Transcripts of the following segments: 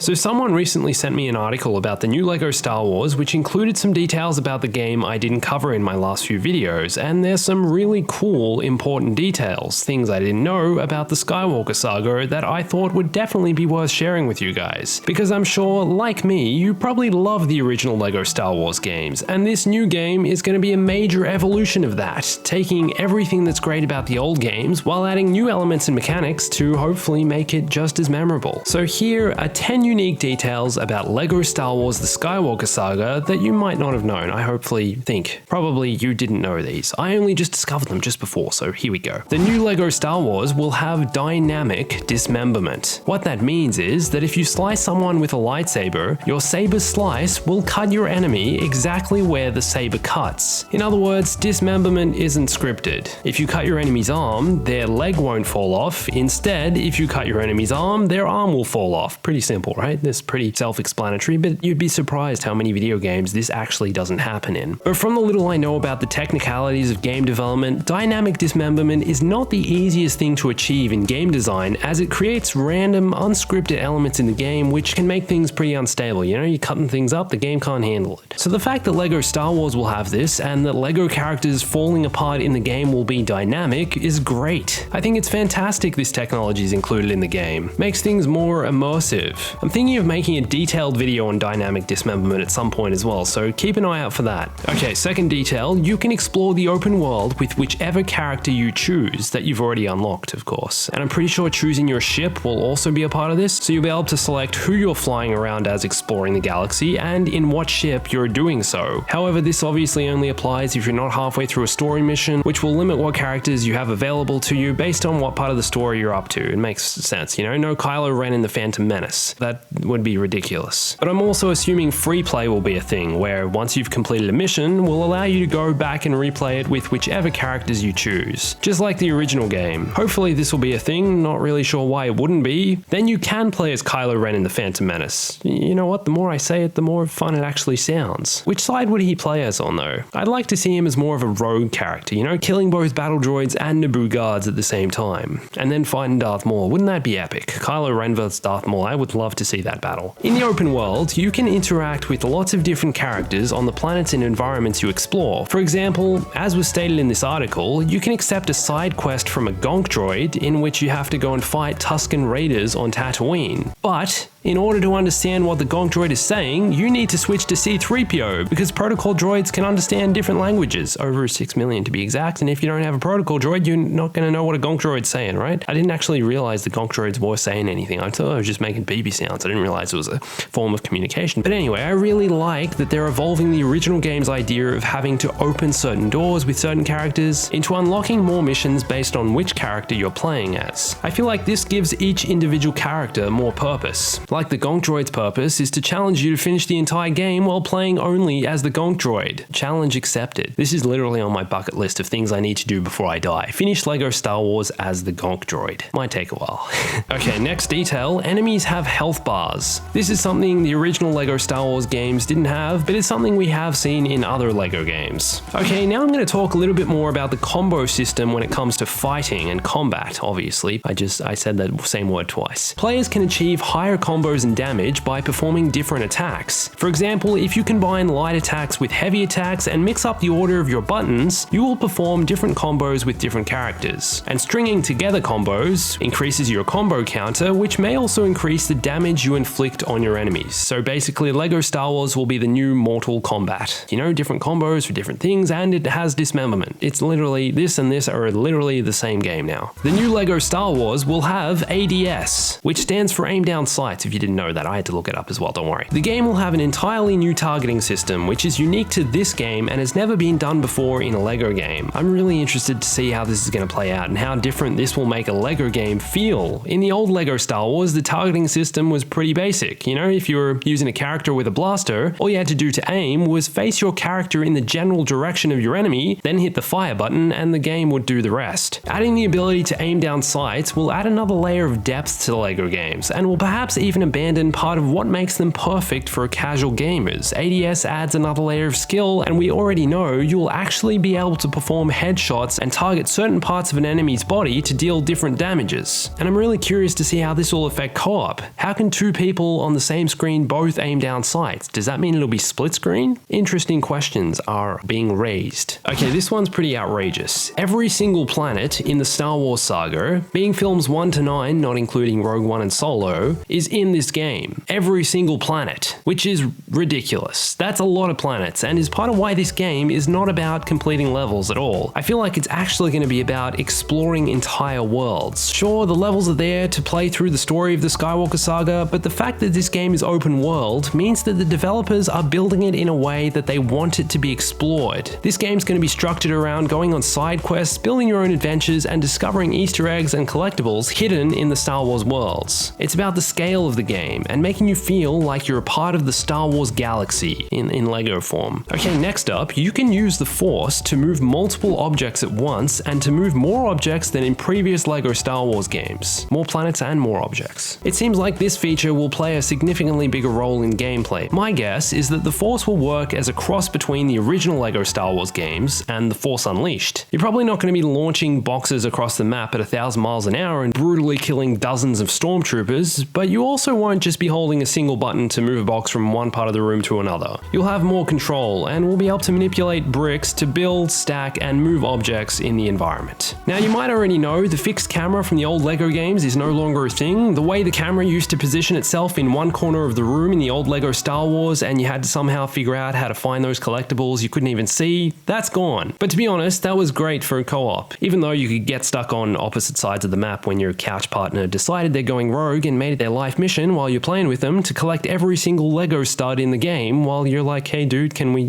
So someone recently sent me an article about the new LEGO Star Wars, which included some details about the game I didn't cover in my last few videos, and there's some really cool, important details, things I didn't know about the Skywalker saga that I thought would definitely be worth sharing with you guys. Because I'm sure, like me, you probably love the original LEGO Star Wars games, and this new game is going to be a major evolution of that, taking everything that's great about the old games while adding new elements and mechanics to hopefully make it just as memorable. So here are 10 unique details about LEGO Star Wars The Skywalker Saga that you might not have known. I hopefully think. Probably you didn't know these. I only just discovered them just before, so here we go. The new LEGO Star Wars will have dynamic dismemberment. What that means is that if you slice someone with a lightsaber, your saber's slice will cut your enemy exactly where the saber cuts. In other words, dismemberment isn't scripted. If you cut your enemy's arm, their leg won't fall off. Instead, if you cut your enemy's arm, their arm will fall off. Pretty simple, right? This is pretty self-explanatory, but you'd be surprised how many video games this actually doesn't happen in. But from the little I know about the technicalities of game development, dynamic dismemberment is not the easiest thing to achieve in game design, as it creates random, unscripted elements in the game which can make things pretty unstable. You know, you're cutting things up, the game can't handle it. So the fact that LEGO Star Wars will have this, and that LEGO characters falling apart in the game will be dynamic, is great. I think it's fantastic this technology is included in the game. Makes things more immersive. I'm thinking of making a detailed video on dynamic dismemberment at some point as well, so keep an eye out for that. Okay, second detail, you can explore the open world with whichever character you choose that you've already unlocked, of course. And I'm pretty sure choosing your ship will also be a part of this, so you'll be able to select who you're flying around as exploring the galaxy and in what ship you're doing so. However, this obviously only applies if you're not halfway through a story mission, which will limit what characters you have available to you based on what part of the story you're up to. It makes sense, you know? No Kylo Ren in the Phantom Menace. That would be ridiculous. But I'm also assuming free play will be a thing, where once you've completed a mission, will allow you to go back and replay it with whichever characters you choose. Just like the original game. Hopefully this will be a thing, not really sure why it wouldn't be. Then you can play as Kylo Ren in the Phantom Menace. You know what, the more I say it, the more fun it actually sounds. Which side would he play as on though? I'd like to see him as more of a rogue character, you know, killing both battle droids and Naboo guards at the same time. And then fighting Darth Maul, wouldn't that be epic? Kylo Ren vs Darth Maul, I would love to see that battle. In the open world, you can interact with lots of different characters on the planets and environments you explore. For example, as was stated in this article, you can accept a side quest from a gonk droid in which you have to go and fight Tusken Raiders on Tatooine. But in order to understand what the gonk droid is saying, you need to switch to C-3PO, because protocol droids can understand different languages, over 6 million to be exact, and if you don't have a protocol droid, you're not going to know what a gonk droid's saying, right? I didn't actually realize the gonk droids were saying anything. I thought I was just making BB sounds. I didn't realize it was a form of communication. But anyway, I really like that they're evolving the original game's idea of having to open certain doors with certain characters into unlocking more missions based on which character you're playing as. I feel like this gives each individual character more purpose. Like the gonk droid's purpose is to challenge you to finish the entire game while playing only as the gonk droid. Challenge accepted. This is literally on my bucket list of things I need to do before I die. Finish LEGO Star Wars as the gonk droid. Might take a while. Okay, next detail, enemies have health bars. This is something the original LEGO Star Wars games didn't have, but it's something we have seen in other LEGO games. Okay, now I'm going to talk a little bit more about the combo system when it comes to fighting and combat, obviously. I said that same word twice. Players can achieve higher combos and damage by performing different attacks. For example, if you combine light attacks with heavy attacks and mix up the order of your buttons, you will perform different combos with different characters. And stringing together combos increases your combo counter, which may also increase the damage you inflict on your enemies. So basically, LEGO Star Wars will be the new Mortal Kombat. You know, different combos for different things, and it has dismemberment. It's literally, this and this are literally the same game now. The new LEGO Star Wars will have ADS, which stands for Aim Down Sights. If you didn't know that, I had to look it up as well, don't worry. The game will have an entirely new targeting system, which is unique to this game and has never been done before in a LEGO game. I'm really interested to see how this is going to play out and how different this will make a LEGO game feel. In the old LEGO Star Wars, the targeting system was pretty basic. You know, if you were using a character with a blaster, all you had to do to aim was face your character in the general direction of your enemy, then hit the fire button, and the game would do the rest. Adding the ability to aim down sights will add another layer of depth to the LEGO games, and will perhaps even abandon part of what makes them perfect for casual gamers. ADS adds another layer of skill, and we already know you'll actually be able to perform headshots and target certain parts of an enemy's body to deal different damages. And I'm really curious to see how this will affect co-op. How can two people on the same screen both aim down sights? Does that mean it'll be split screen? Interesting questions are being raised. Okay, this one's pretty outrageous. Every single planet in the Star Wars saga, being films 1 to 9, not including Rogue One and Solo, is in this game. Every single planet, which is ridiculous. That's a lot of planets, and is part of why this game is not about completing levels at all. I feel like it's actually going to be about exploring entire worlds. Sure, the levels are there to play through the story of the Skywalker saga, but the fact that this game is open world means that the developers are building it in a way that they want it to be explored. This game's going to be structured around going on side quests, building your own adventures, and discovering Easter eggs and collectibles hidden in the Star Wars worlds. It's about the scale of the game and making you feel like you're a part of the Star Wars galaxy in LEGO form. Okay, next up, you can use the Force to move multiple objects at once and to move more objects than in previous LEGO Star Wars games. More planets and more objects. It seems like this feature will play a significantly bigger role in gameplay. My guess is that the Force will work as a cross between the original LEGO Star Wars games and the Force Unleashed. You're probably not going to be launching boxes across the map at 1,000 miles an hour and brutally killing dozens of stormtroopers, but you also won't just be holding a single button to move a box from one part of the room to another. You'll have more control and will be able to manipulate bricks to build, stack, and move objects in the environment. Now, you might already know the fixed camera from the old LEGO games is no longer a thing. The way the camera used to position itself in one corner of the room in the old LEGO Star Wars and you had to somehow figure out how to find those collectibles you couldn't even see, that's gone. But to be honest, that was great for co-op. Even though you could get stuck on opposite sides of the map when your couch partner decided they're going rogue and made it their life mission while you're playing with them to collect every single LEGO stud in the game while you're like, hey dude, can we,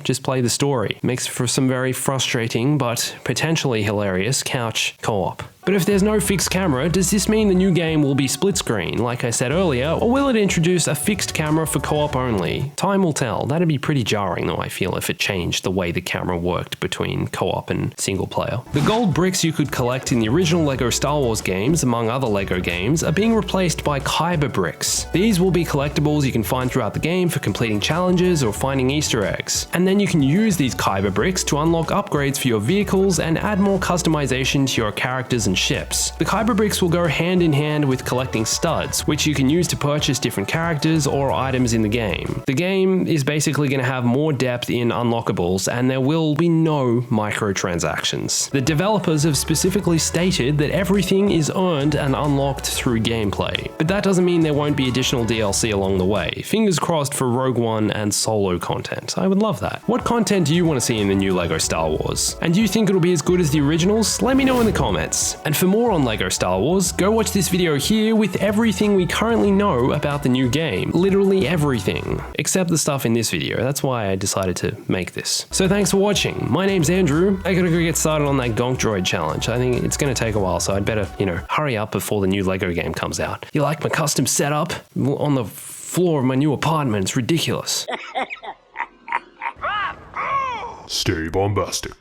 just play the story? Makes for some very frustrating but potentially hilarious couch co-op. But if there's no fixed camera, does this mean the new game will be split screen, like I said earlier, or will it introduce a fixed camera for co-op only? Time will tell. That'd be pretty jarring though, I feel, if it changed the way the camera worked between co-op and single player. The gold bricks you could collect in the original LEGO Star Wars games, among other LEGO games, are being replaced by Kyber bricks. These will be collectibles you can find throughout the game for completing challenges or finding Easter eggs. And then you can use these Kyber bricks to unlock upgrades for your vehicles and add more customization to your characters and ships. The Kyber bricks will go hand in hand with collecting studs, which you can use to purchase different characters or items in the game. The game is basically going to have more depth in unlockables, and there will be no microtransactions. The developers have specifically stated that everything is earned and unlocked through gameplay, but that doesn't mean there won't be additional DLC along the way. Fingers crossed for Rogue One and Solo content. I would love that. What content do you want to see in the new LEGO Star Wars? And do you think it'll be as good as the originals? Let me know in the comments. And for more on LEGO Star Wars, go watch this video here with everything we currently know about the new game. Literally everything. Except the stuff in this video. That's why I decided to make this. So thanks for watching. My name's Andrew. I gotta go get started on that Gonk Droid challenge. I think it's gonna take a while, so I'd better, hurry up before the new LEGO game comes out. You like my custom setup? On the floor of my new apartment. It's ridiculous. Stay bombastic.